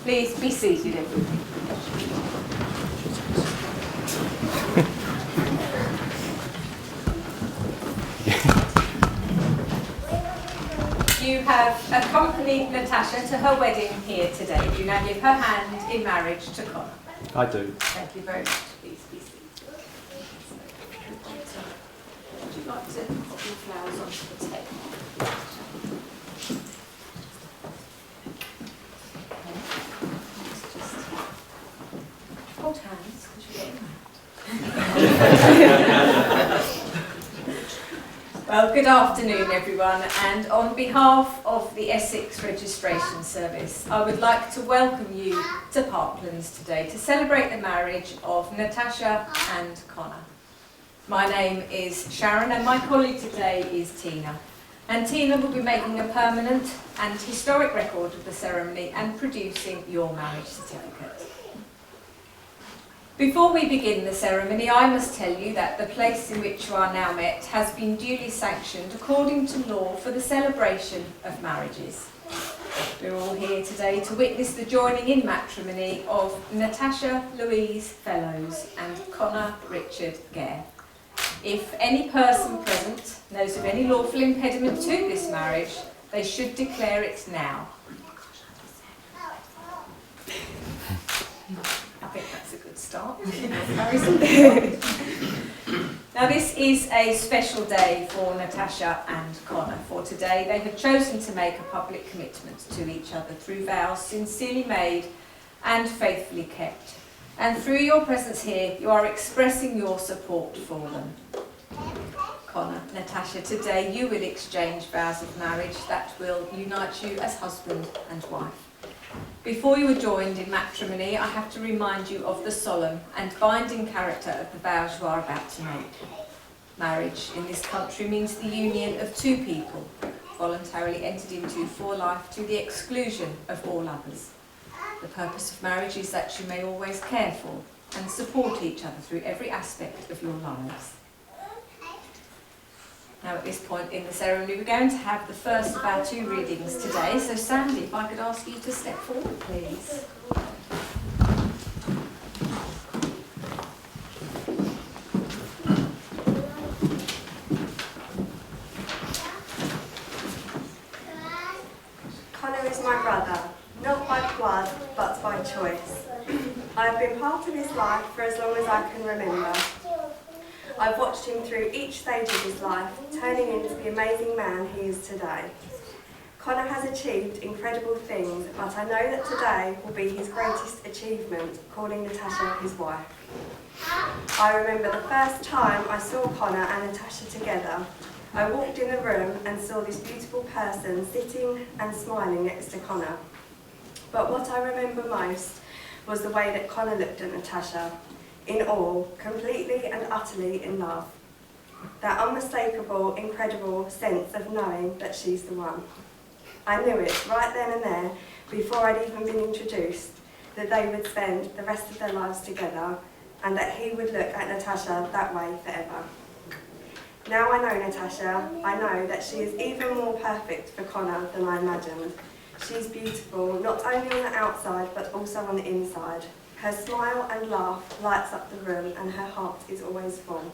Please be seated, everybody. You have accompanied Natasha to her wedding here today. You now give her hand in marriage to Connor. I do. Thank you very much. Please be seated. Would you like to put your flowers onto the table? Hold hands, because you're getting married. Well, good afternoon, everyone, and on behalf of the Essex Registration Service, I would like to welcome you to Parklands today to celebrate the marriage of Natasha and Connor. My name is Sharon, and my colleague today is Tina. And Tina will be making a permanent and historic record of the ceremony and producing your marriage certificate. Before we begin the ceremony, I must tell you that the place in which you are now met has been duly sanctioned according to law for the celebration of marriages. We're all here today to witness the joining in matrimony of Natasha Louise Fellows and Connor Richard Gare. If any person present knows of any lawful impediment to this marriage, they should declare it now. I think that's a good start. Now, this is a special day for Natasha and Connor, for today they have chosen to make a public commitment to each other through vows sincerely made and faithfully kept. And through your presence here, you are expressing your support for them. Connor, Natasha, today you will exchange vows of marriage that will unite you as husband and wife. Before you are joined in matrimony, I have to remind you of the solemn and binding character of the vows you are about to make. Marriage in this country means the union of two people, voluntarily entered into for life to the exclusion of all others. The purpose of marriage is that you may always care for and support each other through every aspect of your lives. Now, at this point in the ceremony, we're going to have the first of our two readings today. So, Sandy, if I could ask you to step forward, please. Connor is my brother, not by blood, but by choice. I have been part of his life for as long as I can remember. I've watched him through each stage of his life, turning into the amazing man he is today. Connor has achieved incredible things, but I know that today will be his greatest achievement, calling Natasha his wife. I remember the first time I saw Connor and Natasha together. I walked in the room and saw this beautiful person sitting and smiling next to Connor. But what I remember most was the way that Connor looked at Natasha, in awe, completely and utterly in love. That unmistakable, incredible sense of knowing that she's the one. I knew it right then and there, before I'd even been introduced, that they would spend the rest of their lives together and that he would look at Natasha that way forever. Now I know Natasha, I know that she is even more perfect for Connor than I imagined. She's beautiful, not only on the outside, but also on the inside. Her smile and laugh lights up the room and her heart is always full.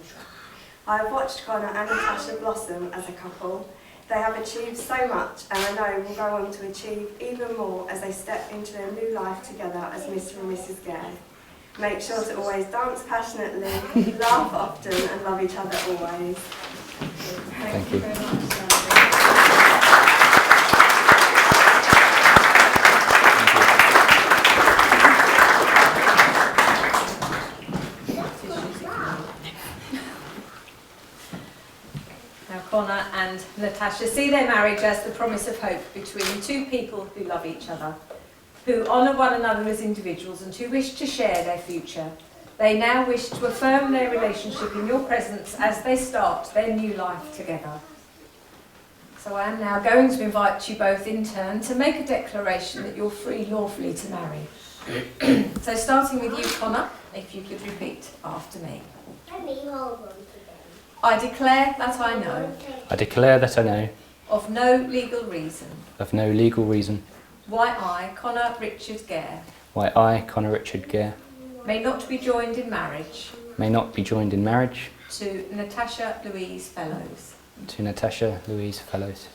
I have watched Connor and Natasha blossom as a couple. They have achieved so much and I know will go on to achieve even more as they step into their new life together as Mr. and Mrs. Gare. Make sure to always dance passionately, laugh often and love each other always. Thank you very much. Now Connor and Natasha see their marriage as the promise of hope between two people who love each other, who honour one another as individuals and who wish to share their future. They now wish to affirm their relationship in your presence as they start their new life together. So I am now going to invite you both in turn to make a declaration that you're free lawfully to marry. So starting with you, Connor, if you could repeat after me. I declare that I know. I declare that I know. Of no legal reason. Of no legal reason. Why I, Connor Richard Gare. Why I, Connor Richard Gare. May not be joined in marriage. May not be joined in marriage. To Natasha Louise Fellows. To Natasha Louise Fellows.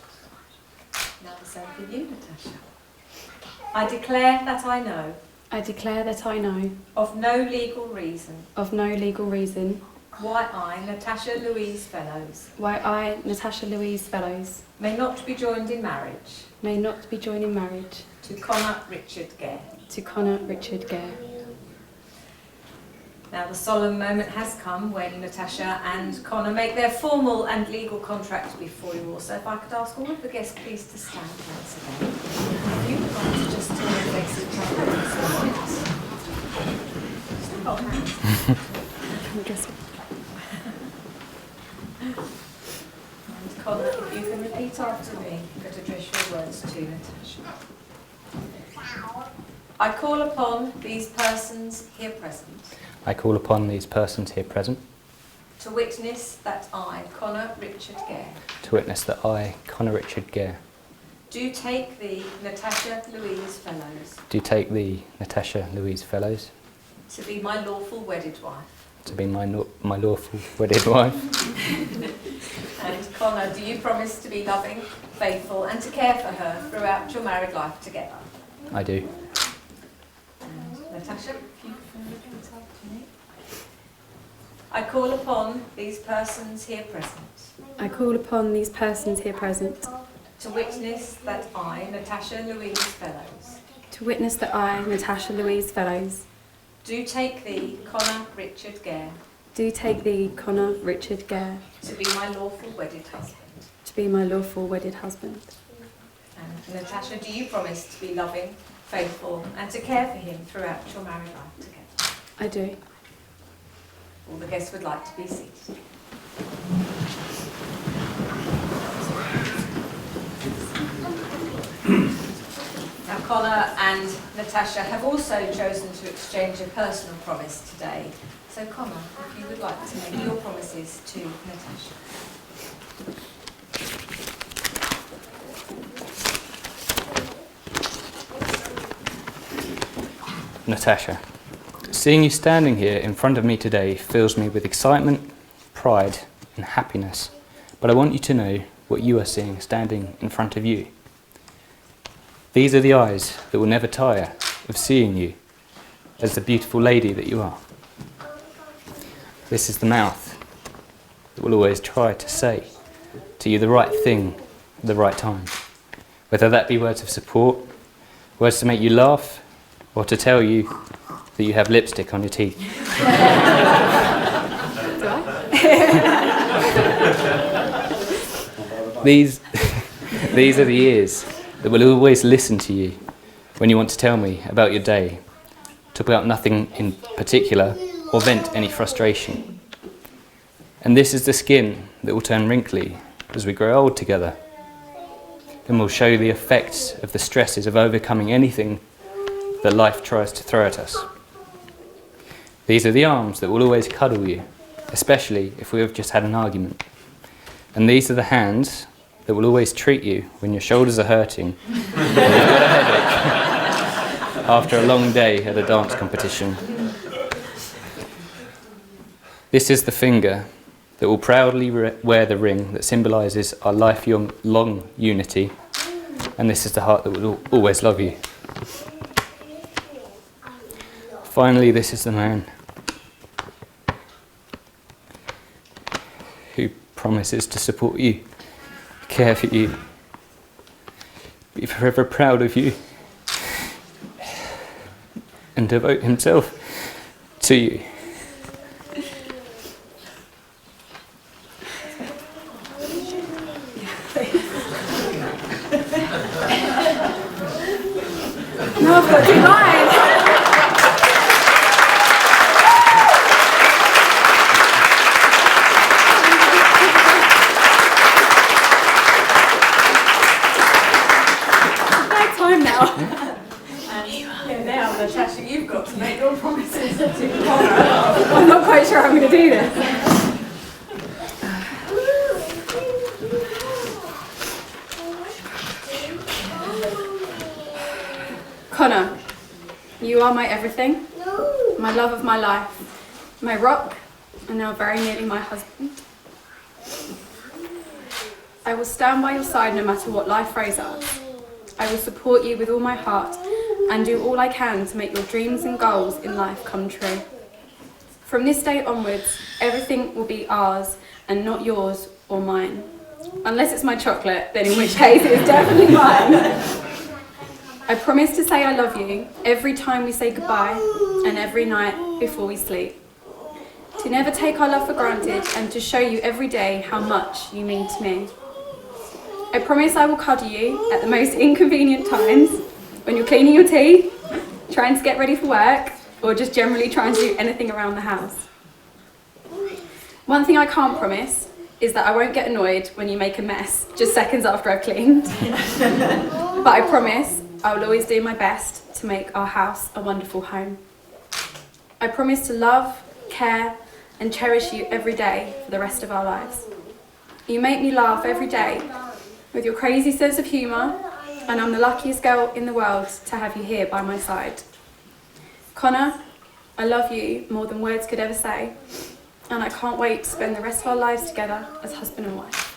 Now the same for you, Natasha. I declare that I know. I declare that I know. Of no legal reason. Of no legal reason. Why I, Natasha Louise Fellows. Why I, Natasha Louise Fellows. May not be joined in marriage. May not be joined in marriage. To Connor Richard Gare. To Connor Richard Gare. Now the solemn moment has come when Natasha and Connor make their formal and legal contract before you all. So if I could ask all of the guests please to stand once again. If you would like to just turn and face each other and say yes. Still hold hands. And Connor, if you can repeat after me, but address your words to Natasha. I call upon these persons here present. I call upon these persons here present. To witness that I, Connor Richard Gare. To witness that I, Connor Richard Gare. Do take thee, Natasha Louise Fellows. Do take thee, Natasha Louise Fellows. To be my lawful wedded wife. To be my lawful wedded wife. And Connor, do you promise to be loving, faithful and to care for her throughout your married life together? I do. And Natasha, if you can repeat after me. I call upon these persons here present. I call upon these persons here present. To witness that I, Natasha Louise Fellows. To witness that I, Natasha Louise Fellows. Do take thee, Connor Richard Gare. Do take thee, Connor Richard Gare. To be my lawful wedded husband. To be my lawful wedded husband. And Natasha, do you promise to be loving, faithful and to care for him throughout your married life together? I do. All the guests would like to be seated. Now Connor and Natasha have also chosen to exchange a personal promise today. So Connor, if you would like to make your promises to Natasha. Natasha, seeing you standing here in front of me today fills me with excitement, pride and happiness. But I want you to know what you are seeing standing in front of you. These are the eyes that will never tire of seeing you as the beautiful lady that you are. This is the mouth that will always try to say to you the right thing at the right time. Whether that be words of support, words to make you laugh, or to tell you that you have lipstick on your teeth. These are the ears that will always listen to you when you want to tell me about your day, talk about nothing in particular, or vent any frustration. And this is the skin that will turn wrinkly as we grow old together, and will show the effects of the stresses of overcoming anything that life tries to throw at us. These are the arms that will always cuddle you, especially if we have just had an argument. And these are the hands that will always treat you when your shoulders are hurting and you've got a headache after a long day at a dance competition. This is the finger that will proudly wear the ring that symbolises our lifelong unity, and this is the heart that will always love you. Finally, this is the man who promises to support you, care for you, be forever proud of you, and devote himself to you. No, I've got to do mine. Bad time now. And now, Natasha, you've got to make your promises to Connor. I'm not quite sure I'm going to do this. Connor, you are my everything, my love of my life, my rock, and now very nearly my husband. I will stand by your side no matter what life throws at us. I will support you with all my heart and do all I can to make your dreams and goals in life come true. From this day onwards, everything will be ours and not yours or mine. Unless it's my chocolate, then in which case it is definitely mine. I promise to say I love you every time we say goodbye and every night before we sleep. To never take our love for granted and to show you every day how much you mean to me. I promise I will cuddle you at the most inconvenient times, when you're cleaning your teeth, trying to get ready for work, or just generally trying to do anything around the house. One thing I can't promise is that I won't get annoyed when you make a mess just seconds after I've cleaned. But I promise I will always do my best to make our house a wonderful home. I promise to love, care, and cherish you every day for the rest of our lives. You make me laugh every day with your crazy sense of humour, and I'm the luckiest girl in the world to have you here by my side. Connor, I love you more than words could ever say, and I can't wait to spend the rest of our lives together as husband and wife.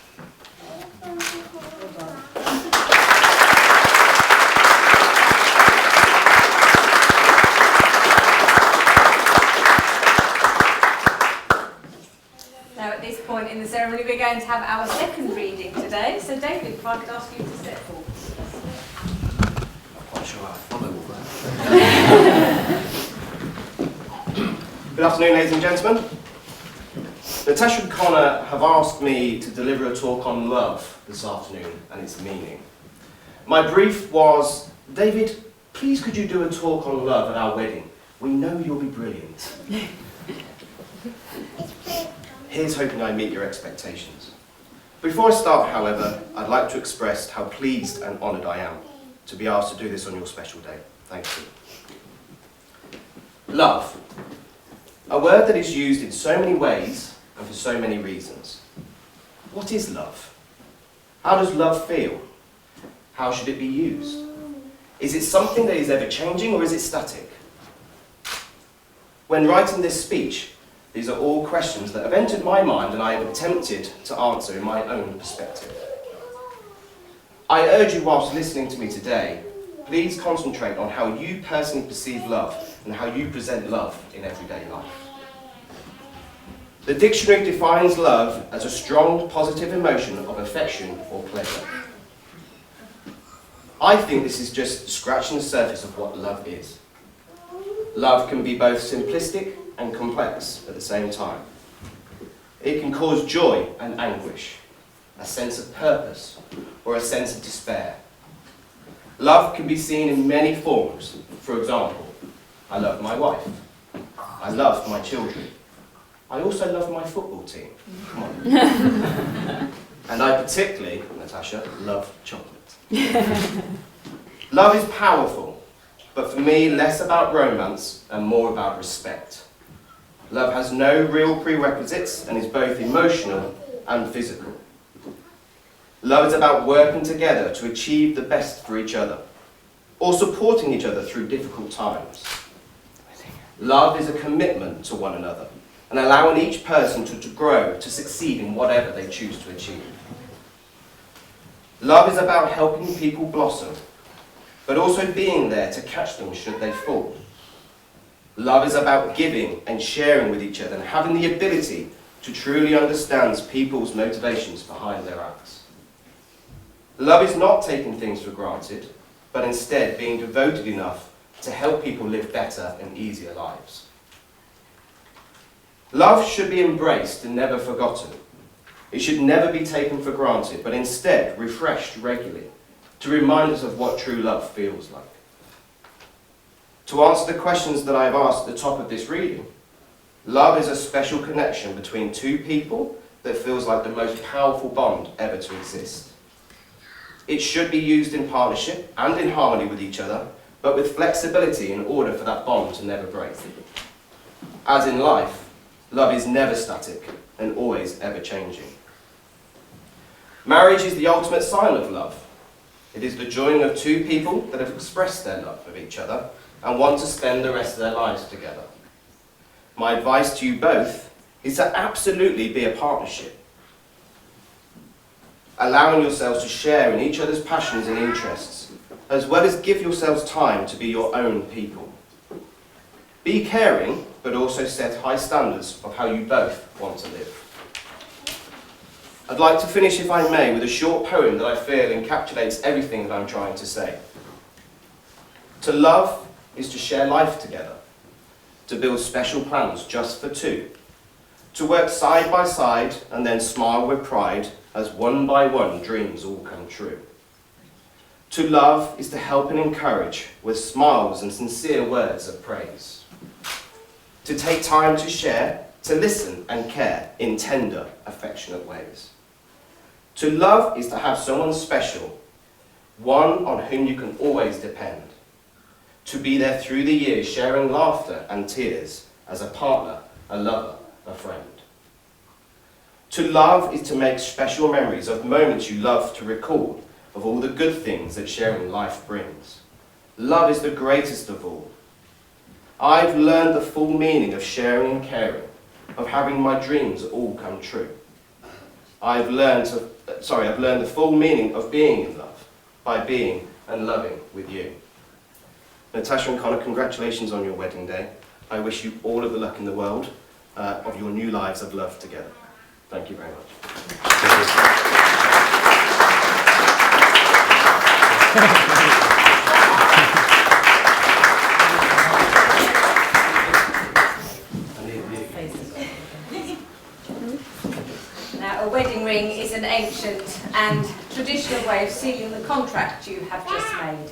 Now at this point in the ceremony we're going to have our second reading today. So David, if I could ask you to step forward. I'm quite sure I follow all that. Good afternoon, ladies and gentlemen. Natasha and Connor have asked me to deliver a talk on love this afternoon and its meaning. My brief was, David, please could you do a talk on love at our wedding? We know you'll be brilliant. Here's hoping I meet your expectations. Before I start, however, I'd like to express how pleased and honoured I am to be asked to do this on your special day. Thank you. Love. A word that is used in so many ways and for so many reasons. What is love? How does love feel? How should it be used? Is it something that is ever changing or is it static? When writing this speech, these are all questions that have entered my mind and I have attempted to answer in my own perspective. I urge you, whilst listening to me today, please concentrate on how you personally perceive love and how you present love in everyday life. The dictionary defines love as a strong, positive emotion of affection or pleasure. I think this is just scratching the surface of what love is. Love can be both simplistic and complex at the same time. It can cause joy and anguish, a sense of purpose, or a sense of despair. Love can be seen in many forms. For example, I love my wife. I love my children. I also love my football team. Come on. And I particularly, Natasha, love chocolate. Love is powerful, but for me, less about romance and more about respect. Love has no real prerequisites and is both emotional and physical. Love is about working together to achieve the best for each other, or supporting each other through difficult times. Love is a commitment to one another, and allowing each person to grow, to succeed in whatever they choose to achieve. Love is about helping people blossom, but also being there to catch them should they fall. Love is about giving and sharing with each other and having the ability to truly understand people's motivations behind their acts. Love is not taking things for granted, but instead being devoted enough to help people live better and easier lives. Love should be embraced and never forgotten. It should never be taken for granted, but instead refreshed regularly to remind us of what true love feels like. To answer the questions that I've asked at the top of this reading, love is a special connection between two people that feels like the most powerful bond ever to exist. It should be used in partnership and in harmony with each other, but with flexibility in order for that bond to never break. As in life, love is never static and always ever changing. Marriage is the ultimate sign of love. It is the joining of two people that have expressed their love of each other and want to spend the rest of their lives together. My advice to you both is to absolutely be a partnership, allowing yourselves to share in each other's passions and interests, as well as give yourselves time to be your own people. Be caring, but also set high standards of how you both want to live. I'd like to finish, if I may, with a short poem that I feel encapsulates everything that I'm trying to say. To love is to share life together, to build special plans just for two, to work side by side and then smile with pride as one by one dreams all come true. To love is to help and encourage with smiles and sincere words of praise. To take time to share, to listen and care in tender, affectionate ways. To love is to have someone special, one on whom you can always depend. To be there through the years, sharing laughter and tears as a partner, a lover, a friend. To love is to make special memories of moments you love to recall, of all the good things that sharing life brings. Love is the greatest of all. I've learned the full meaning of sharing and caring, of having my dreams all come true. I've learned the full meaning of being in love, by being and loving with you. Natasha and Connor, congratulations on your wedding day. I wish you all of the luck in the world of your new lives of love together. Thank you very much. Now, a wedding ring is an ancient and traditional way of sealing the contract you have just made.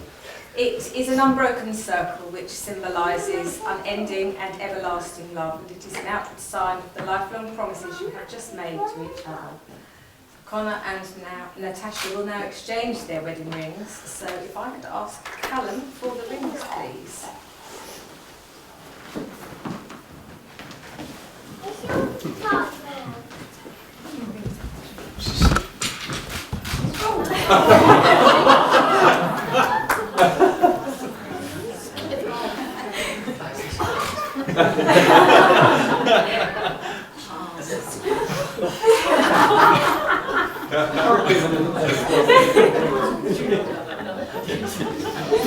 It is an unbroken circle which symbolises unending and everlasting love, and it is an outward sign of the lifelong promises you have just made to each other. Connor and Natasha will now exchange their wedding rings, so if I could ask Callum for the rings, please.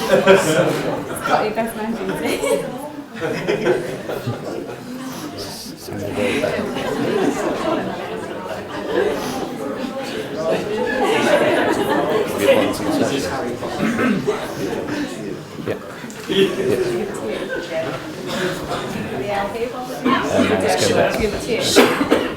Got your best man, Judy. Let's go back.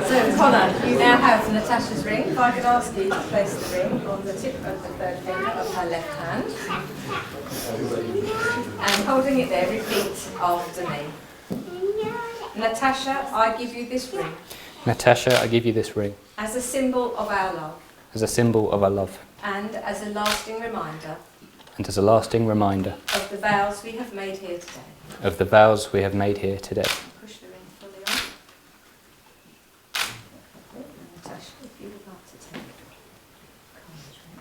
So, Connor, you now have Natasha's ring. If I could ask you to place the ring on the tip of the third finger of her left hand. And holding it there, repeat after me. Natasha, I give you this ring. Natasha, I give you this ring As a symbol of our love. as a symbol of our love And as a lasting reminder. and as a lasting reminder Of the vows we have made here today. of the vows we have made here today. Push the ring fully on. Natasha, if you would like to take Connor's ring.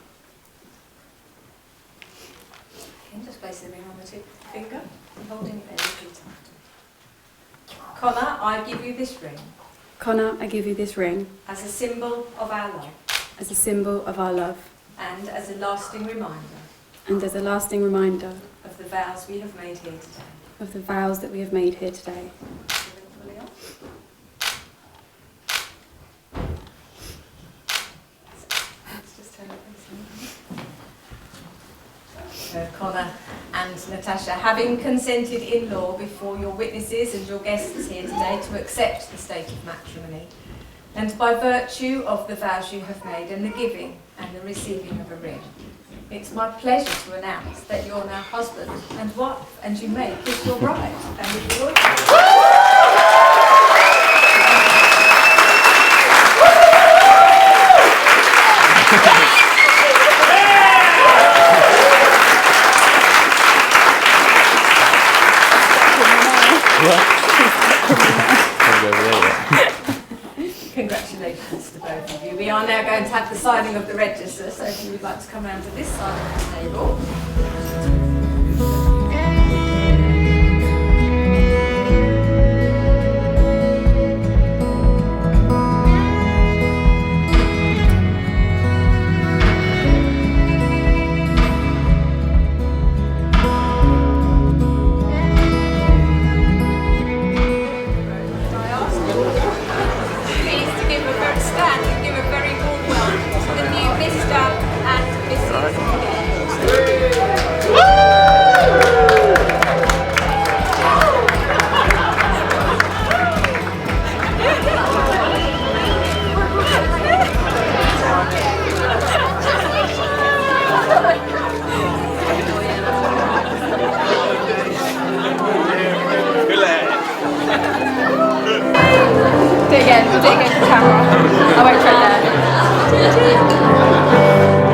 Okay, just place the ring on the tip of the finger and holding it there, repeat after me. Connor, I give you this ring Connor, I give you this ring as a symbol of our love as a symbol of our love and as a lasting reminder and as a lasting reminder of the vows we have made here today. of the vows that we have made here today. Connor and Natasha, having consented in law before your witnesses and your guests here today to accept the state of matrimony, and by virtue of the vows you have made and the giving and the receiving of a ring, it's my pleasure to announce that you're now husband and wife, and you may kiss your bride. And if you're Congratulations to both of you. We are now going to have the signing of the register, so if you would like to come round to this side of the table. Do it again for the camera. I won't tread there.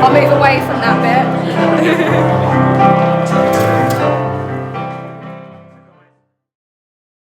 I'll move away from that bit.